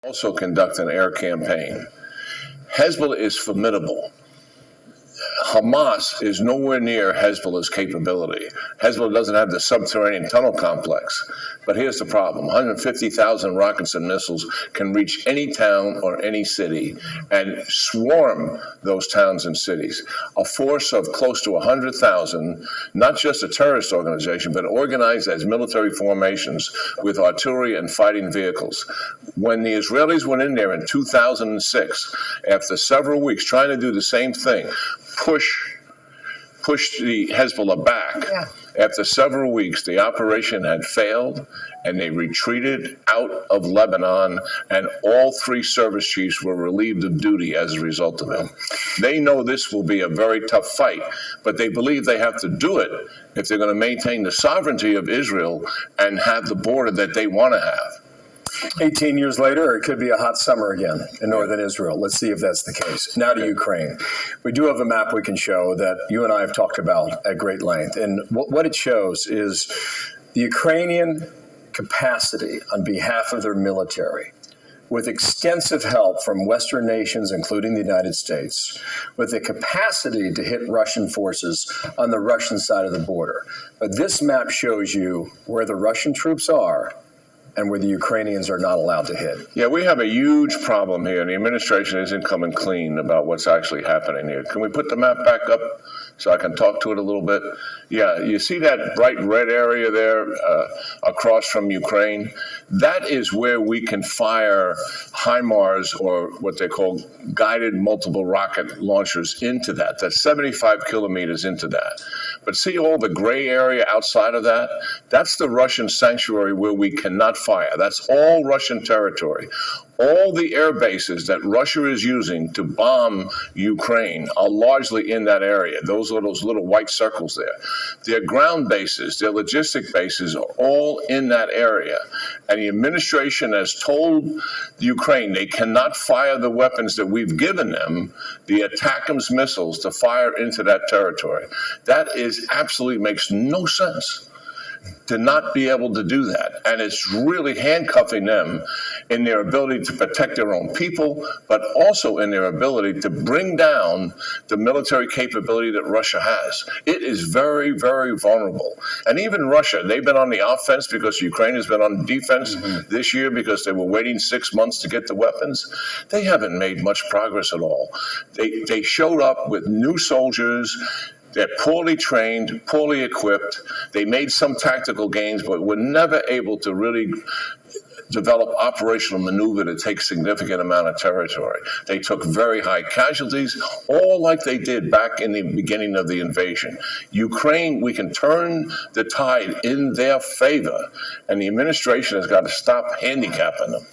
also conduct an air campaign. Hezbollah is formidable. Hamas is nowhere near Hezbollah's capability. Hezbollah doesn't have the subterranean tunnel complex. But here's the problem. 150,000 rockets and missiles can reach any town or any city and swarm those towns and cities. A force of close to 100,000, not just a terrorist organization, but organized as military formations with artillery and fighting vehicles. When the Israelis went in there in 2006, after several weeks trying to do the same thing, push the Hezbollah back. Yeah. After several weeks, the operation had failed, and they retreated out of Lebanon, and all three service chiefs were relieved of duty as a result of it. They know this will be a very tough fight, but they believe they have to do it if they're going to maintain the sovereignty of Israel and have the border that they want to have. 18 years later, it could be a hot summer again in northern Israel. Let's see if that's the case. Now to Ukraine. We do have a map we can show that you and I have talked about at great length. And what it shows is the Ukrainian capacity on behalf of their military, with extensive help from Western nations, including the United States, with the capacity to hit Russian forces on the Russian side of the border. But this map shows you where the Russian troops are and where the Ukrainians are not allowed to hit. Yeah, we have a huge problem here, and the administration isn't coming clean about what's actually happening here. Can we put the map back up so I can talk to it a little bit? Yeah, you see that bright red area there across from Ukraine? That is where we can fire HIMARS, or what they call guided multiple rocket launchers, into that. That's 75 kilometers into that. But see all the gray area outside of that? That's the Russian sanctuary where we cannot fire. That's all Russian territory. All the air bases that Russia is using to bomb Ukraine are largely in that area. Those are those little white circles there. Their ground bases, their logistic bases are all in that area. And the administration has told Ukraine they cannot fire the weapons that we've given them, the ATACMS missiles, to fire into that territory. That is absolutely makes no sense to not be able to do that. And it's really handcuffing them in their ability to protect their own people, but also in their ability to bring down the military capability that Russia has. It is very, very vulnerable. And even Russia, they've been on the offense because Ukraine has been on defense this year because they were waiting 6 months to get the weapons. They haven't made much progress at all. They showed up with new soldiers. They're poorly trained, poorly equipped. They made some tactical gains, but were never able to really develop operational maneuver to take significant amount of territory. They took very high casualties, all like they did back in the beginning of the invasion. Ukraine, we can turn the tide in their favor, and the administration has got to stop handicapping them.